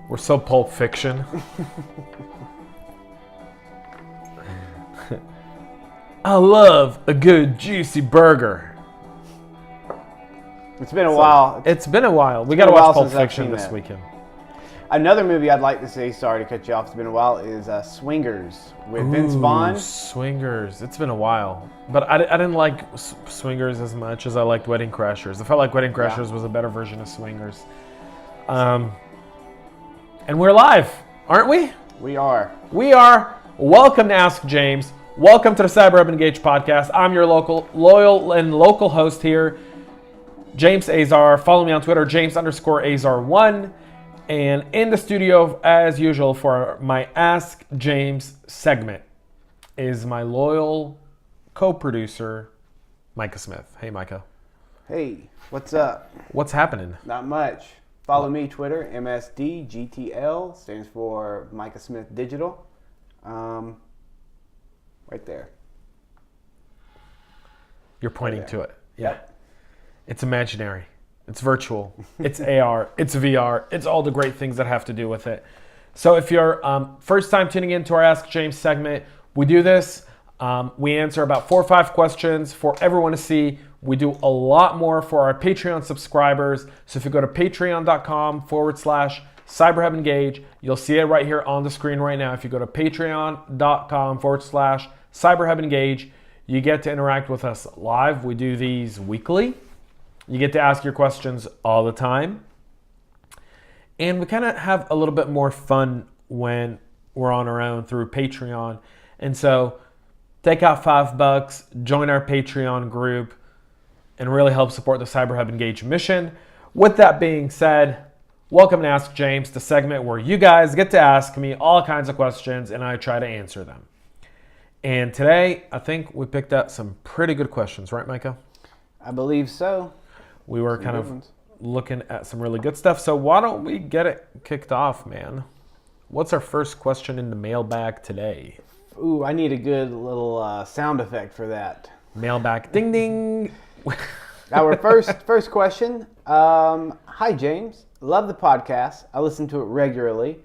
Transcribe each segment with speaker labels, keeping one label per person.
Speaker 1: We're so Pulp Fiction. I love a good juicy burger.
Speaker 2: It's been a while.
Speaker 1: It's been a while. We got to watch Pulp Fiction this weekend.
Speaker 2: Another movie I'd like to see, sorry to cut you off, it's been a while, is Swingers with Vince Vaughn.
Speaker 1: Swingers. It's been a while. But I didn't like Swingers as much as I liked Wedding Crashers. I felt like Wedding Crashers was a better version of Swingers. And we're live, aren't we?
Speaker 2: We are.
Speaker 1: We are. Welcome to Ask James. Welcome to the CyberHub Engage podcast. I'm your local host here, James Azar. Follow me on Twitter, James_Azar1. And in the studio, as usual, for my Ask James segment is my loyal co-producer, Micah Smith. Hey, Micah.
Speaker 2: Hey, what's up?
Speaker 1: What's happening?
Speaker 2: Not much. Follow me, Twitter, MSDGTL, stands for Micah Smith Digital. Right there.
Speaker 1: You're pointing to it. Yeah. Yep. It's imaginary. It's virtual. It's AR. It's VR. It's all the great things that have to do with it. So if you're first time tuning into our Ask James segment, we do this. We answer about 4 or 5 questions for everyone to see. We do a lot more for our Patreon subscribers. So if you go to patreon.com/CyberHub Engage, you'll see it right here on the screen right now. If you go to patreon.com/CyberHub Engage, you get to interact with us live. We do these weekly. You get to ask your questions all the time. And we kind of have a little bit more fun when we're on our own through Patreon. And so take out $5, join our Patreon group, and really help support the CyberHub Engage mission. With that being said, welcome to Ask James, the segment where you guys get to ask me all kinds of questions and I try to answer them. And today, I think we picked up some pretty good questions, right, Micah?
Speaker 2: I believe so.
Speaker 1: We were kind of looking at some really good stuff. So why don't we get it kicked off, man? What's our first question in the mailbag today?
Speaker 2: Ooh, I need a good little sound effect for that.
Speaker 1: Mailbag, ding, ding.
Speaker 2: Our first question. Hi, James. Love the podcast. I listen to it regularly.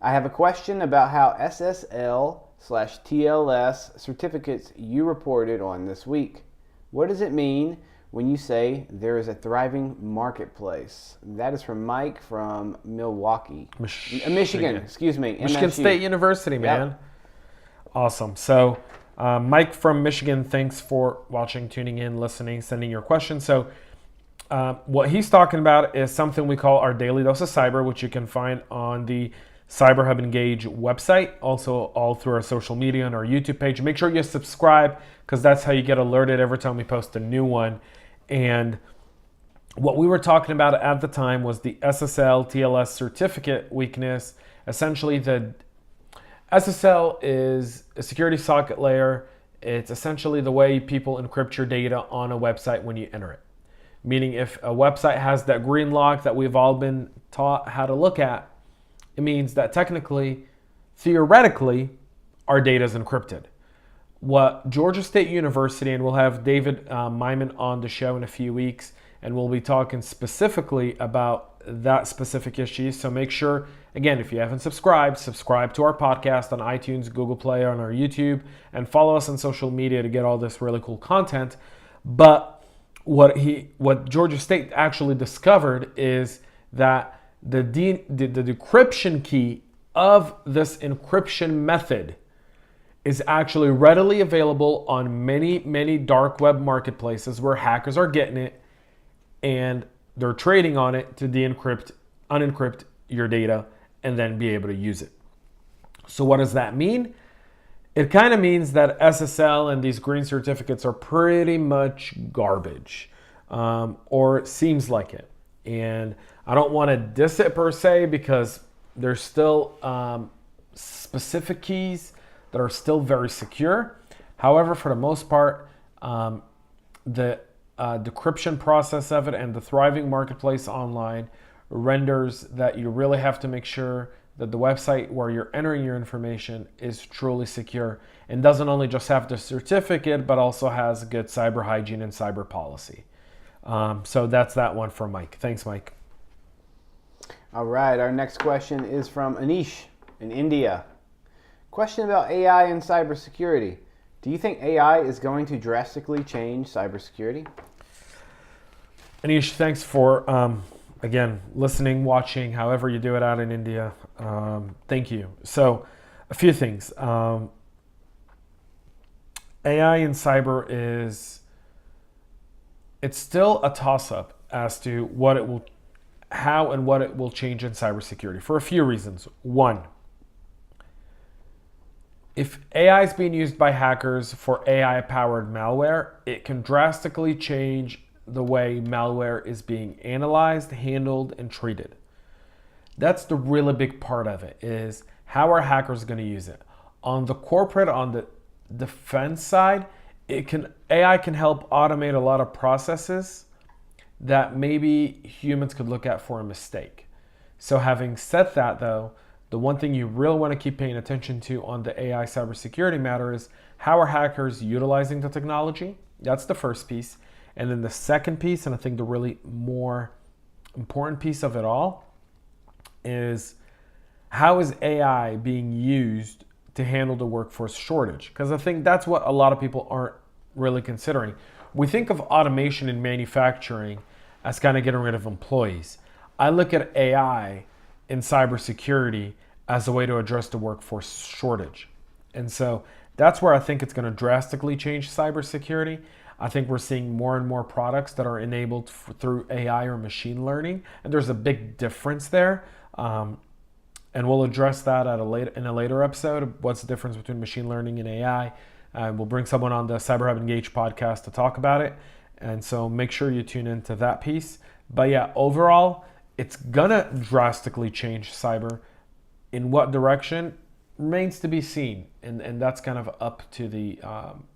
Speaker 2: I have a question about how SSL/TLS certificates you reported on this week. What does it mean when you say there is a thriving marketplace? That is from Mike from Milwaukee. Michigan, excuse me.
Speaker 1: Michigan
Speaker 2: MSU.
Speaker 1: State University, man. Yep. Awesome. So Mike from Michigan, thanks for watching, tuning in, listening, sending your questions. So what he's talking about is something we call our Daily Dose of Cyber, which you can find on the CyberHub Engage website, also all through our social media and our YouTube page. Make sure you subscribe because that's how you get alerted every time we post a new one. And what we were talking about at the time was the SSL TLS certificate weakness. Essentially, the SSL is a security socket layer. It's essentially the way people encrypt your data on a website when you enter it. Meaning if a website has that green lock that we've all been taught how to look at, it means that technically, theoretically, our data is encrypted. What Georgia State University, and we'll have David Myman on the show in a few weeks, and we'll be talking specifically about that specific issue. So make sure, again, if you haven't subscribed, subscribe to our podcast on iTunes, Google Play, on our YouTube, and follow us on social media to get all this really cool content. But what Georgia State actually discovered is that the decryption key of this encryption method is actually readily available on many, many dark web marketplaces where hackers are getting it and they're trading on it to unencrypt your data and then be able to use it. So what does that mean? It kind of means that SSL and these green certificates are pretty much garbage, or it seems like it. And I don't want to diss it per se because there's still specific keys that are still very secure. However, for the most part, the decryption process of it and the thriving marketplace online renders that you really have to make sure that the website where you're entering your information is truly secure and doesn't only just have the certificate, but also has good cyber hygiene and cyber policy. So that's that one for Mike. Thanks, Mike.
Speaker 2: All right, our next question is from Anish in India. Question about AI and cybersecurity. Do you think AI is going to drastically change cybersecurity?
Speaker 1: Anish, thanks for, again, listening, watching, however you do it out in India. Thank you. So, a few things. AI and cyber it's still a toss-up as to how and what it will change in cybersecurity for a few reasons. One, if AI is being used by hackers for AI-powered malware, it can drastically change the way malware is being analyzed, handled, and treated. That's the really big part of it, is how are hackers going to use it? On the corporate, on the defense side, AI can help automate a lot of processes that maybe humans could look at for a mistake. So having said that, though, the one thing you really want to keep paying attention to on the AI cybersecurity matter is how are hackers utilizing the technology? That's the first piece. And then the second piece, and I think the really more important piece of it all, is how is AI being used to handle the workforce shortage? Because I think that's what a lot of people aren't really considering. We think of automation in manufacturing as kind of getting rid of employees. I look at AI in cybersecurity as a way to address the workforce shortage. And so that's where I think it's going to drastically change cybersecurity. I think we're seeing more and more products that are enabled through AI or machine learning, and there's a big difference there. And we'll address that in a later episode. What's the difference between machine learning and AI? We'll bring someone on the CyberHub Engage podcast to talk about it. And so make sure you tune into that piece. But yeah, overall, it's gonna drastically change cyber. In what direction remains to be seen, and that's kind of up to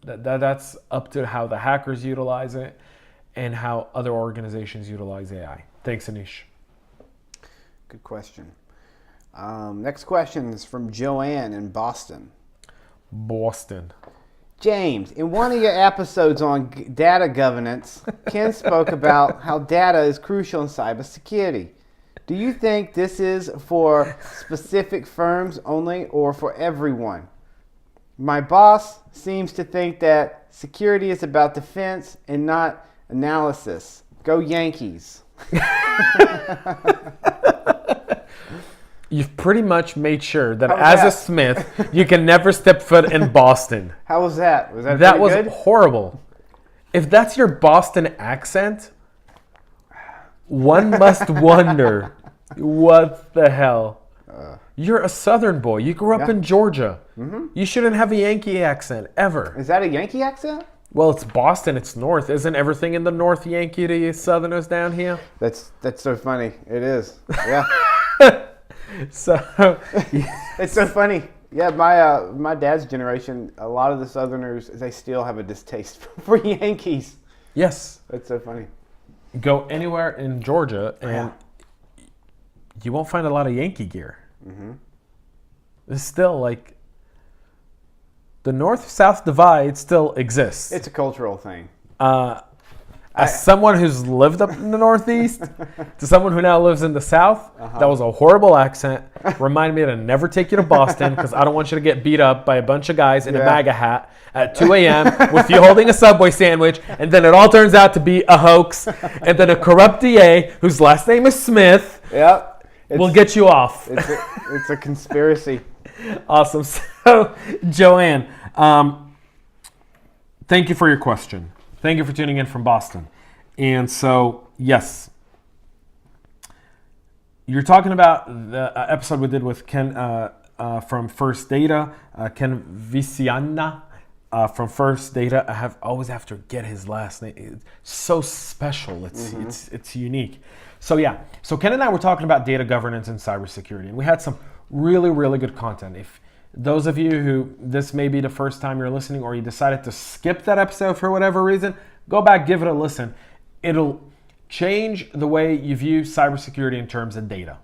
Speaker 1: that's up to how the hackers utilize it and how other organizations utilize AI. Thanks, Anish.
Speaker 2: Good question. Next question is from Joanne in Boston. James, in one of your episodes on data governance, Ken spoke about how data is crucial in cybersecurity. Do you think this is for specific firms only or for everyone? My boss seems to think that security is about defense and not analysis. Go Yankees.
Speaker 1: You've pretty much made sure that as a Smith, you can never step foot in Boston.
Speaker 2: How was that? Was
Speaker 1: that was
Speaker 2: good?
Speaker 1: Horrible. If that's your Boston accent, one must wonder, what the hell? You're a Southern boy. You grew up in Georgia. Mm-hmm. You shouldn't have a Yankee accent, ever.
Speaker 2: Is that a Yankee accent?
Speaker 1: Well, it's Boston. It's North. Isn't everything in the North Yankee to you Southerners down here?
Speaker 2: That's so funny. It is. Yeah.
Speaker 1: So
Speaker 2: it's so funny. Yeah, my dad's generation, a lot of the Southerners, they still have a distaste for Yankees.
Speaker 1: Yes.
Speaker 2: That's so funny.
Speaker 1: Go anywhere in Georgia and you won't find a lot of Yankee gear. Mm-hmm. It's still like the North-South divide still exists.
Speaker 2: It's a cultural thing.
Speaker 1: As someone who's lived up in the Northeast to someone who now lives in the South, that was a horrible accent. Remind me to never take you to Boston because I don't want you to get beat up by a bunch of guys in a MAGA hat at 2 a.m. with you holding a Subway sandwich, and then it all turns out to be a hoax, and then a corrupt DA whose last name is Smith will get you off.
Speaker 2: It's a conspiracy.
Speaker 1: Awesome. So, Joanne, thank you for your question. Thank you for tuning in from Boston. And so, yes, you're talking about the episode we did with Ken from First Data, Ken Visiana from First Data. I always have to get his last name. It's so special. It's unique. So yeah, so Ken and I were talking about data governance and cybersecurity, and we had some really, really good content. If those of you who this may be the first time you're listening or you decided to skip that episode for whatever reason, go back, give it a listen. It'll change the way you view cybersecurity in terms of data.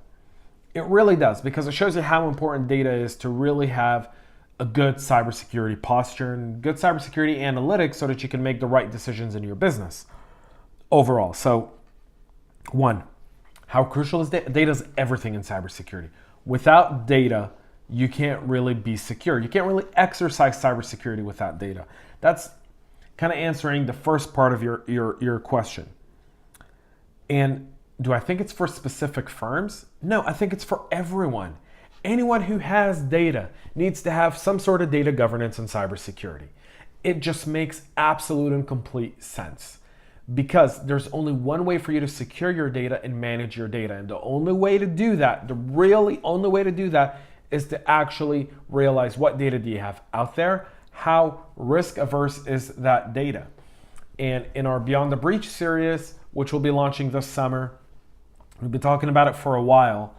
Speaker 1: It really does, because it shows you how important data is to really have a good cybersecurity posture and good cybersecurity analytics so that you can make the right decisions in your business overall. So, one, How crucial is data? Data is everything in cybersecurity. Without data, you can't really be secure. You can't really exercise cybersecurity without data. That's kind of answering the first part of your question. And do I think it's for specific firms? No, I think it's for everyone. Anyone who has data needs to have some sort of data governance and cybersecurity. It just makes absolute and complete sense. Because there's only one way for you to secure your data and manage your data. And the only way to do that, the really only way to do that, is to actually realize what data do you have out there, how risk averse is that data. And in our Beyond the Breach series, which we'll be launching this summer, we've been talking about it for a while,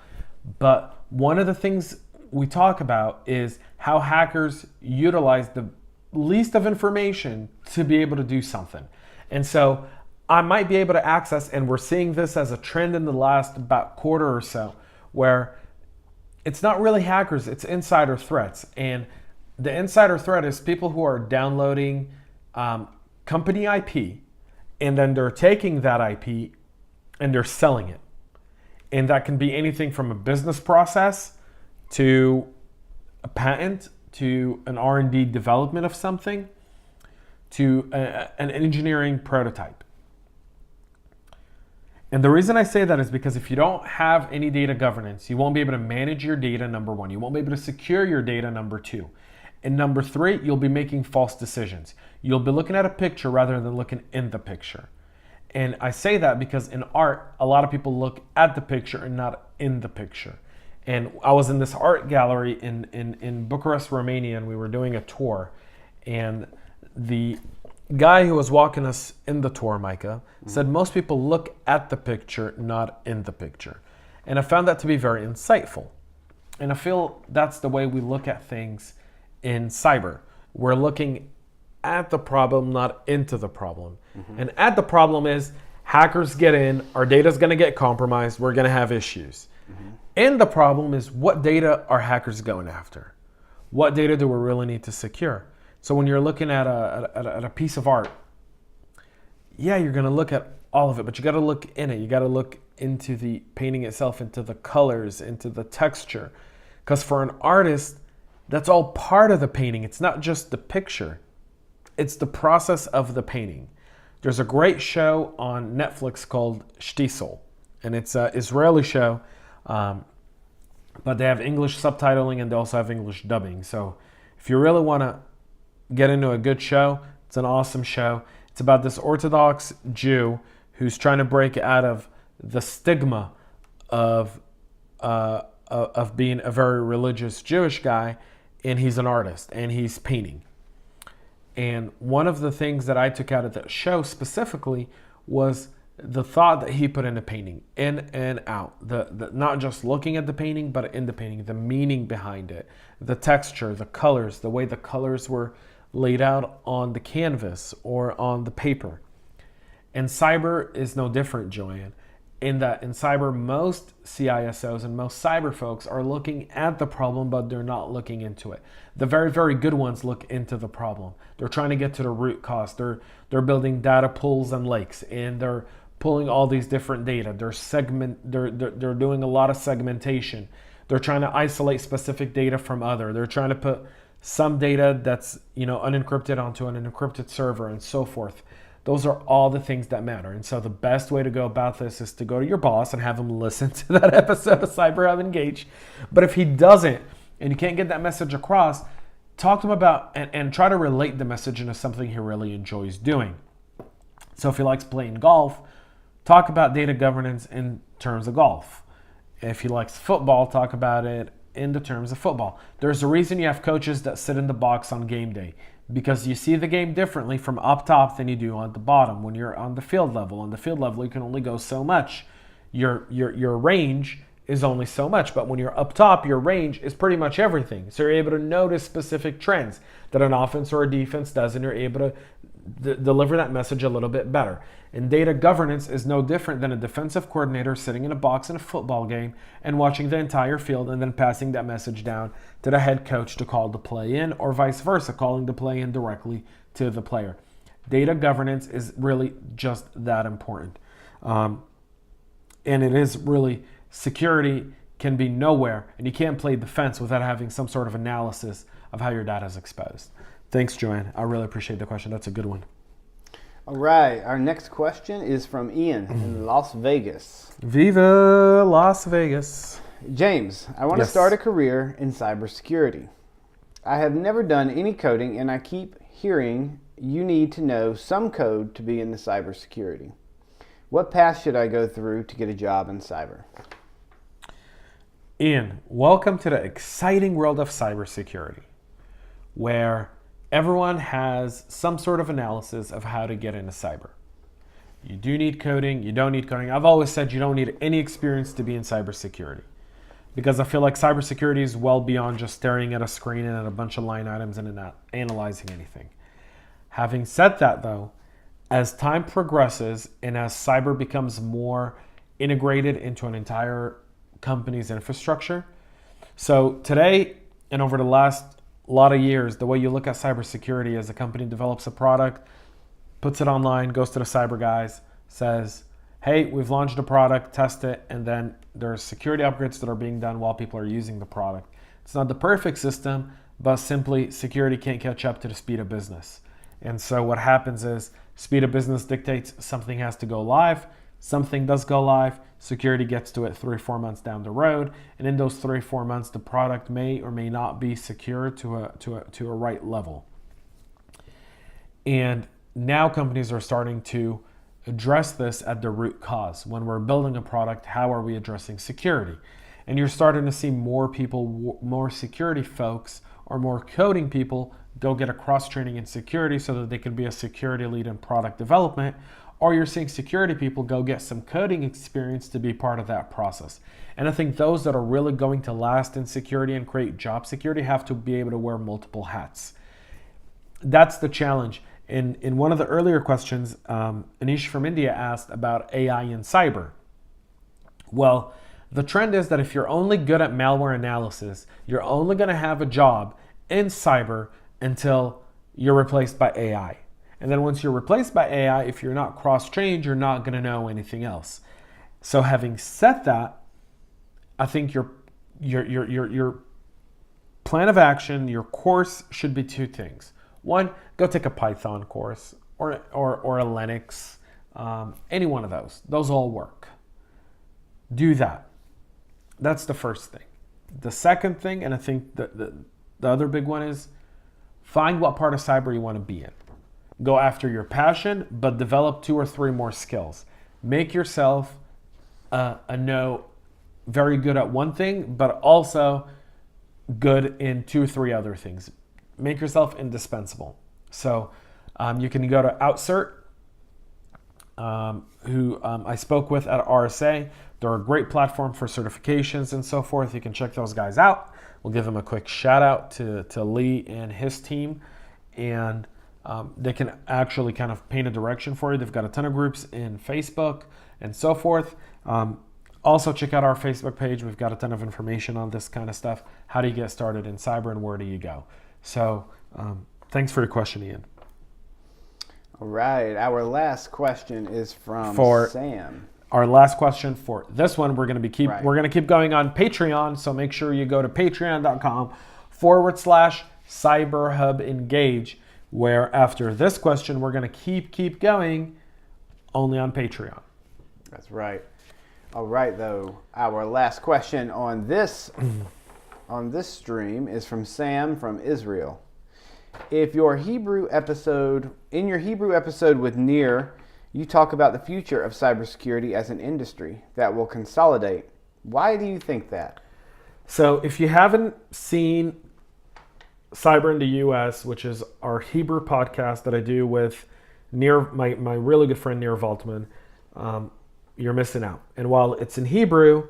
Speaker 1: but one of the things we talk about is how hackers utilize the least of information to be able to do something. And so I might be able to access, and we're seeing this as a trend in the last about quarter or so, where it's not really hackers, it's insider threats. And the insider threat is people who are downloading company IP, and then they're taking that IP and they're selling it. And that can be anything from a business process to a patent to an R&D development of something to an engineering prototype. And the reason I say that is because if you don't have any data governance, you won't be able to manage your data, number one. You won't be able to secure your data, number two. And number three, you'll be making false decisions. You'll be looking at a picture rather than looking in the picture. And I say that because in art, a lot of people look at the picture and not in the picture. And I was in this art gallery in Bucharest, Romania, and we were doing a tour. And the guy who was walking us in the tour, Micah, said most people look at the picture, not in the picture. And I found that to be very insightful. And I feel that's the way we look at things in cyber. We're looking at the problem, not into the problem. And at the problem is hackers get in, our data's gonna get compromised, we're gonna have issues. And the problem is what data are hackers going after? What data do we really need to secure? So when you're looking at a piece of art, yeah, you're gonna look at all of it, but you gotta look in it. You gotta look into the painting itself, into the colors, into the texture. Because for an artist, that's all part of the painting. It's not just the picture. It's the process of the painting. There's a great show on Netflix called Shtisel, and it's an Israeli show, but they have English subtitling and they also have English dubbing. So if you really want to get into a good show, it's an awesome show. It's about this Orthodox Jew who's trying to break out of the stigma of being a very religious Jewish guy, and he's an artist and he's painting. And one of the things that I took out of that show specifically was the thought that he put into painting, in and out. The not just looking at the painting, but in the painting, the meaning behind it, the texture, the colors, the way the colors were laid out on the canvas or on the paper. And cyber is no different, Joanne, in that in cyber, most CISOs and most cyber folks are looking at the problem, but they're not looking into it. The very, very good ones look into the problem. They're trying to get to the root cause. They're building data pools and lakes, and they're pulling all these different data. They're doing a lot of segmentation. They're trying to isolate specific data from other. They're trying to put some data that's unencrypted onto an encrypted server and so forth. Those are all the things that matter. And so the best way to go about this is to go to your boss and have him listen to that episode of CyberHub Engage. But if he doesn't, and you can't get that message across, talk to him about and try to relate the message into something he really enjoys doing. So if he likes playing golf, talk about data governance in terms of golf. If he likes football, talk about it in the terms of football. There's a reason you have coaches that sit in the box on game day, because you see the game differently from up top than you do on the bottom. When you're on the field level, you can only go so much. Your range is only so much, but when you're up top, your range is pretty much everything. So you're able to notice specific trends that an offense or a defense does, and you're able to deliver that message a little bit better. And data governance is no different than a defensive coordinator sitting in a box in a football game and watching the entire field and then passing that message down to the head coach to call the play in, or vice versa, calling the play in directly to the player. Data governance is really just that important. And it is really, security can be nowhere, and you can't play defense without having some sort of analysis of how your data is exposed. Thanks, Joanne. I really appreciate the question. That's a good one.
Speaker 2: All right. Our next question is from Ian in Las Vegas.
Speaker 1: Viva Las Vegas.
Speaker 2: James, I want to start a career in cybersecurity. I have never done any coding, and I keep hearing you need to know some code to be in the cybersecurity. What path should I go through to get a job in cyber?
Speaker 1: Ian, welcome to the exciting world of cybersecurity, where everyone has some sort of analysis of how to get into cyber. You do need coding, you don't need coding. I've always said you don't need any experience to be in cybersecurity, because I feel like cybersecurity is well beyond just staring at a screen and at a bunch of line items and not analyzing anything. Having said that, though, as time progresses and as cyber becomes more integrated into an entire company's infrastructure, so today and over the last lot of years, the way you look at cybersecurity is a company develops a product, puts it online, goes to the cyber guys, says, hey, we've launched a product, test it, and then there's security upgrades that are being done while people are using the product. It's not the perfect system, but simply security can't catch up to the speed of business. And so what happens is speed of business dictates something has to go live, something does go live, security gets to it 3-4 months down the road, and in those 3-4 months, the product may or may not be secure to a right level. And now companies are starting to address this at the root cause. When we're building a product, how are we addressing security? And you're starting to see more people, more security folks, or more coding people go get a cross-training in security so that they can be a security lead in product development, or you're seeing security people go get some coding experience to be part of that process. And I think those that are really going to last in security and create job security have to be able to wear multiple hats. That's the challenge. In one of the earlier questions, Anish from India asked about AI in cyber. Well, the trend is that if you're only good at malware analysis, you're only going to have a job in cyber until you're replaced by AI. And then once you're replaced by AI, if you're not cross-trained, you're not going to know anything else. So having said that, I think your plan of action, your course should be two things. One, go take a Python course or a Linux, any one of those. Those all work. Do that. That's the first thing. The second thing, and I think the other big one, is find what part of cyber you want to be in. Go after your passion, but develop 2 or 3 more skills. Make yourself very good at one thing, but also good in 2 or 3 other things. Make yourself indispensable. So you can go to Outcert, who I spoke with at RSA. They're a great platform for certifications and so forth. You can check those guys out. We'll give them a quick shout out to Lee and his team. And they can actually kind of paint a direction for you. They've got a ton of groups in Facebook and so forth. Also, check out our Facebook page. We've got a ton of information on this kind of stuff. How do you get started in cyber and where do you go? So thanks for your question, Ian.
Speaker 2: All right. Our last question is from Sam.
Speaker 1: Our last question for this one, we're going to keep going on Patreon. So make sure you go to patreon.com/CyberHub Engage, where after this question, we're going to keep going only on Patreon.
Speaker 2: That's right. All right, though. Our last question on this stream is from Sam from Israel. In your Hebrew episode with Nir, you talk about the future of cybersecurity as an industry that will consolidate. Why do you think that?
Speaker 1: So if you haven't seen Cyber in the US, which is our Hebrew podcast that I do with Nir, my really good friend Nir Valtman, you're missing out. And while it's in Hebrew,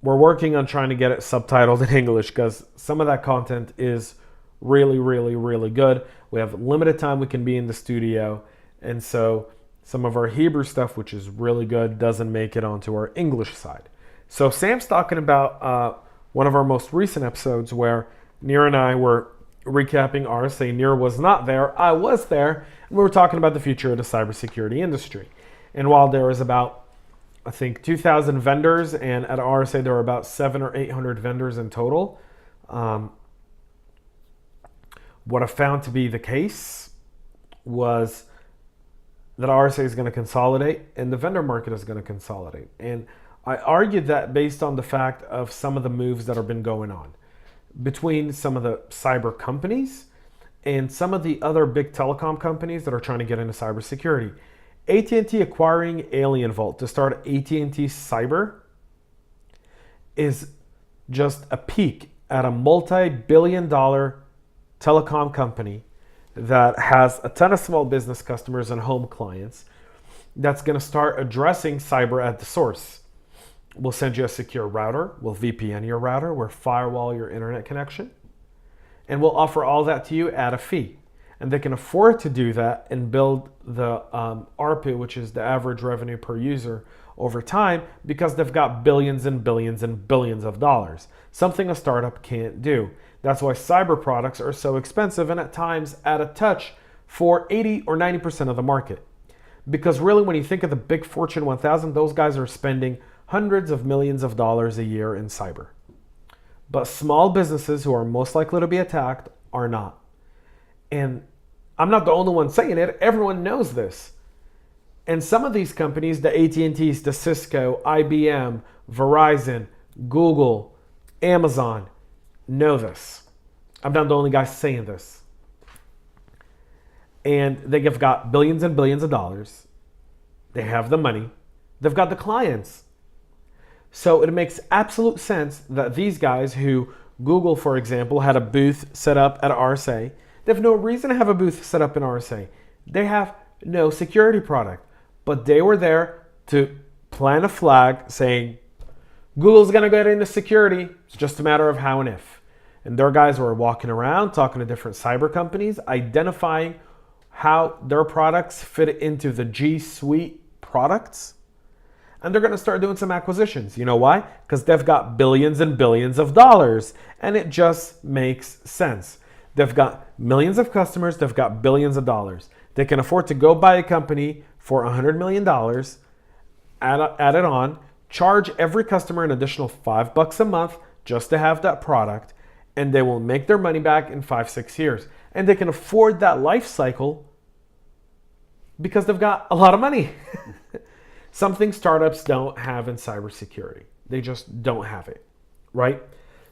Speaker 1: we're working on trying to get it subtitled in English because some of that content is really, really, really good. We have limited time we can be in the studio. And so some of our Hebrew stuff, which is really good, doesn't make it onto our English side. So Sam's talking about one of our most recent episodes where Nir and I were recapping RSA. Nir was not there. I was there. And we were talking about the future of the cybersecurity industry. And while there is about I think 2,000 vendors, and at RSA there were about 700 or 800 vendors in total. What I found to be the case was that RSA is going to consolidate and the vendor market is going to consolidate. And I argued that based on the fact of some of the moves that have been going on between some of the cyber companies and some of the other big telecom companies that are trying to get into cybersecurity. AT&T acquiring AlienVault to start AT&T Cyber is just a peek at a multi-billion-dollar telecom company that has a ton of small business customers and home clients that's going to start addressing cyber at the source. We'll send you a secure router, we'll VPN your router, we'll firewall your internet connection, and we'll offer all that to you at a fee. And they can afford to do that and build the ARPU, which is the average revenue per user over time, because they've got billions and billions and billions of dollars, something a startup can't do. That's why cyber products are so expensive and at times out of touch for 80 or 90% of the market. Because really, when you think of the big Fortune 1000, those guys are spending hundreds of millions of dollars a year in cyber. But small businesses who are most likely to be attacked are not. And I'm not the only one saying it. Everyone knows this. And some of these companies, the AT&Ts, the Cisco, IBM, Verizon, Google, Amazon, know this. I'm not the only guy saying this. And they have got billions and billions of dollars. They have the money. They've got the clients. So it makes absolute sense that these guys who, Google, for example, had a booth set up at RSA, they have no reason to have a booth set up in RSA. They have no security product. But they were there to plant a flag saying, Google's going to get into security. It's just a matter of how and if. And their guys were walking around, talking to different cyber companies, identifying how their products fit into the G Suite products. And they're going to start doing some acquisitions. You know why? Because they've got billions and billions of dollars. And it just makes sense. They've got millions of customers. They've got billions of dollars. They can afford to go buy a company for $100 million, add it on, charge every customer an additional $5 a month just to have that product, and they will make their money back in 5-6 years. And they can afford that life cycle because they've got a lot of money. Something startups don't have in cybersecurity. They just don't have it, right?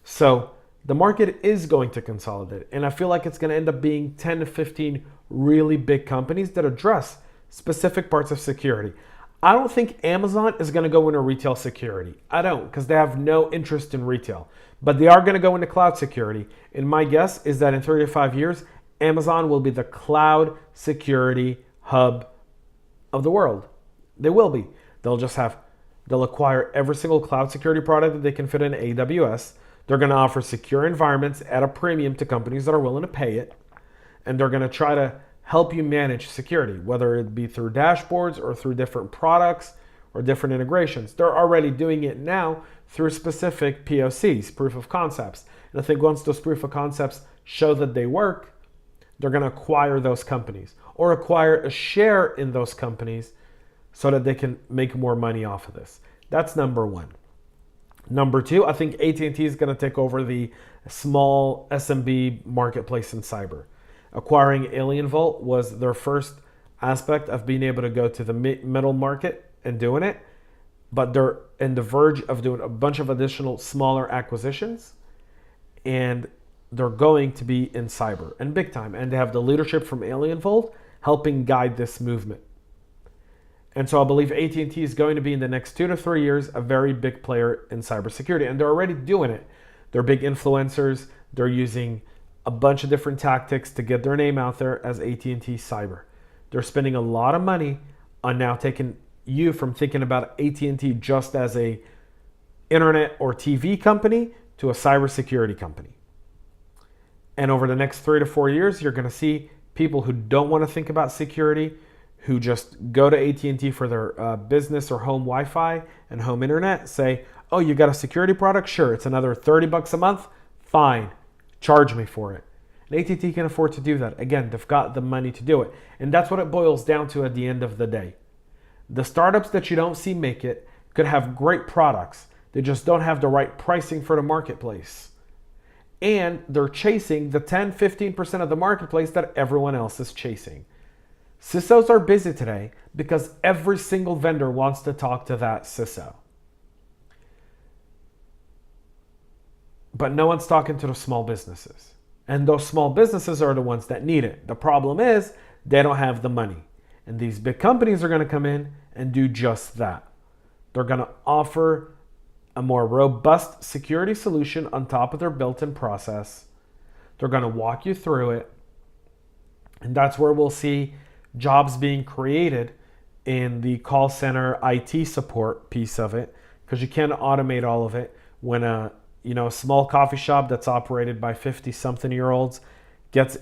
Speaker 1: So the market is going to consolidate. And I feel like it's going to end up being 10 to 15 really big companies that address specific parts of security. I don't think Amazon is going to go into retail security. I don't, because they have no interest in retail. But they are going to go into cloud security. And my guess is that in 3 to 5 years, Amazon will be the cloud security hub of the world. They will be. They'll acquire every single cloud security product that they can fit in AWS. They're going to offer secure environments at a premium to companies that are willing to pay it. And they're going to try to help you manage security, whether it be through dashboards or through different products or different integrations. They're already doing it now through specific POCs, proof of concepts. And I think once those proof of concepts show that they work, they're going to acquire those companies or acquire a share in those companies so that they can make more money off of this. That's number one. Number two, I think AT&T is going to take over the small SMB marketplace in cyber. Acquiring AlienVault was their first aspect of being able to go to the middle market and doing it, but they're in the verge of doing a bunch of additional smaller acquisitions, and they're going to be in cyber and big time, and they have the leadership from AlienVault helping guide this movement. And so I believe AT&T is going to be in the next 2 to 3 years a very big player in cybersecurity, and they're already doing it. They're big influencers. They're using a bunch of different tactics to get their name out there as AT&T Cyber. They're spending a lot of money on now taking you from thinking about AT&T just as a internet or TV company to a cybersecurity company. And over the next 3 to 4 years, you're going to see people who don't want to think about security, who just go to AT&T for their business or home Wi-Fi and home internet, say, oh, you got a security product? Sure, it's another $30 a month? Fine, charge me for it. And AT&T can afford to do that. Again, they've got the money to do it. And that's what it boils down to at the end of the day. The startups that you don't see make it could have great products. They just don't have the right pricing for the marketplace. And they're chasing the 10-15% of the marketplace that everyone else is chasing. CISOs are busy today because every single vendor wants to talk to that CISO. But no one's talking to the small businesses. And those small businesses are the ones that need it. The problem is they don't have the money. And these big companies are going to come in and do just that. They're going to offer a more robust security solution on top of their built-in process. They're going to walk you through it. And that's where we'll see jobs being created in the call center IT support piece of it, because you can't automate all of it. When a small coffee shop that's operated by 50-something-year-olds gets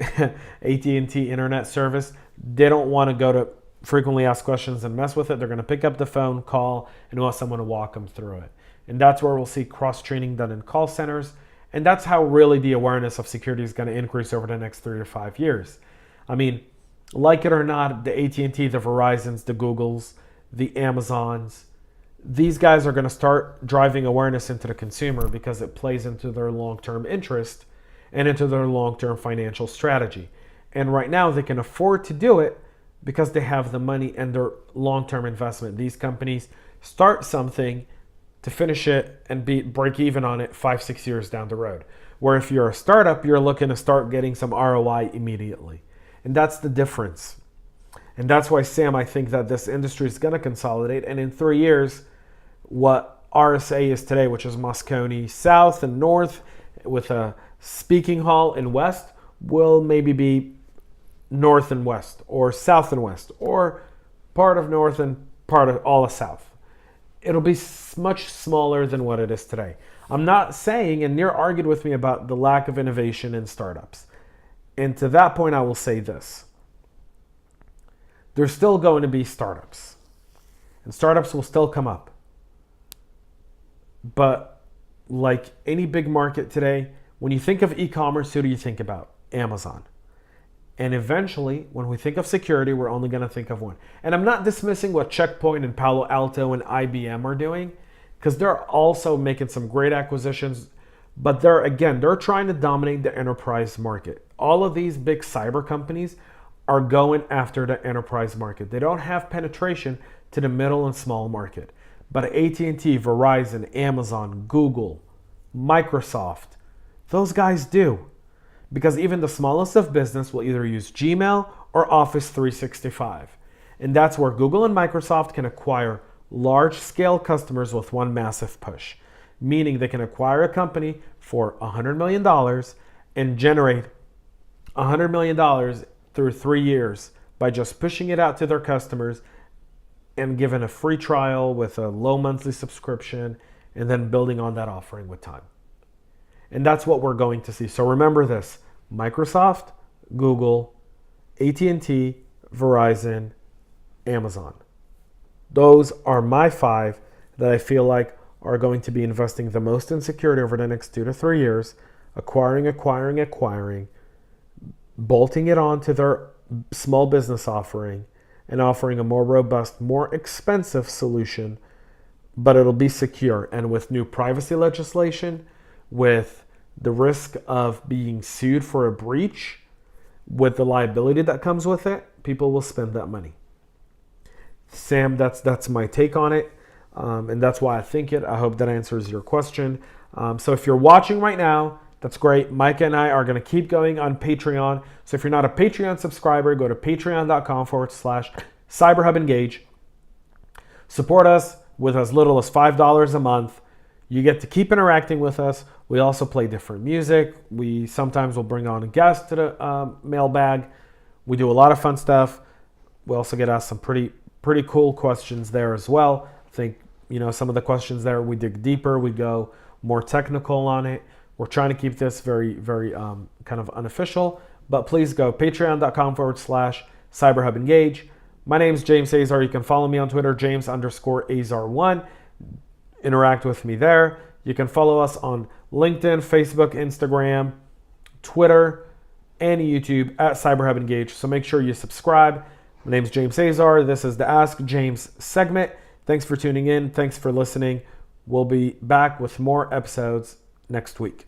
Speaker 1: AT&T internet service, they don't want to go to frequently asked questions and mess with it. They're going to pick up the phone, call, and want someone to walk them through it. And that's where we'll see cross-training done in call centers. And that's how really the awareness of security is going to increase over the next 3 to 5 years. I mean, like it or not, the AT&T, the Verizons, the Googles, the Amazons, these guys are going to start driving awareness into the consumer because it plays into their long-term interest and into their long-term financial strategy. And right now they can afford to do it because they have the money and their long-term investment. These companies start something to finish it and break even on it 5-6 years down the road. Where if you're a startup, you're looking to start getting some ROI immediately. And that's the difference. And that's why, Sam, I think that this industry is going to consolidate. And in 3 years, what RSA is today, which is Moscone South and North with a speaking hall in West, will maybe be North and West, or South and West, or part of North and part of all of South. It'll be much smaller than what it is today. I'm not saying, and Nir argued with me about the lack of innovation in startups. And to that point, I will say this. There's still going to be startups. And startups will still come up. But like any big market today, when you think of e-commerce, who do you think about? Amazon. And eventually, when we think of security, we're only going to think of one. And I'm not dismissing what Check Point and Palo Alto and IBM are doing, because they're also making some great acquisitions. But they're trying to dominate the enterprise market. All of these big cyber companies are going after the enterprise market. They don't have penetration to the middle and small market. But AT&T, Verizon, Amazon, Google, Microsoft, those guys do. Because even the smallest of business will either use Gmail or Office 365. And that's where Google and Microsoft can acquire large-scale customers with one massive push. Meaning they can acquire a company for $100 million and generate $100 million through 3 years by just pushing it out to their customers and giving a free trial with a low monthly subscription and then building on that offering with time. And that's what we're going to see. So remember this: Microsoft, Google, AT&T, Verizon, Amazon. Those are my 5 that I feel like are going to be investing the most in security over the next 2 to 3 years, acquiring, bolting it onto their small business offering, and offering a more robust, more expensive solution, but it'll be secure. And with new privacy legislation, with the risk of being sued for a breach, with the liability that comes with it, people will spend that money. Sam, that's my take on it. And that's why I think it. I hope that answers your question. So if you're watching right now, that's great. Micah and I are going to keep going on Patreon. So if you're not a Patreon subscriber, go to patreon.com/CyberHub Engage. Support us with as little as $5 a month. You get to keep interacting with us. We also play different music. We sometimes will bring on a guest to the mailbag. We do a lot of fun stuff. We also get asked some pretty cool questions there as well. I think, some of the questions there, we dig deeper. We go more technical on it. We're trying to keep this very, very kind of unofficial. But please go patreon.com/CyberHub Engage. My name is James Azar. You can follow me on Twitter, James_Azar1. Interact with me there. You can follow us on LinkedIn, Facebook, Instagram, Twitter, and YouTube at CyberHub Engage. So make sure you subscribe. My name is James Azar. This is the Ask James segment. Thanks for tuning in. Thanks for listening. We'll be back with more episodes next week.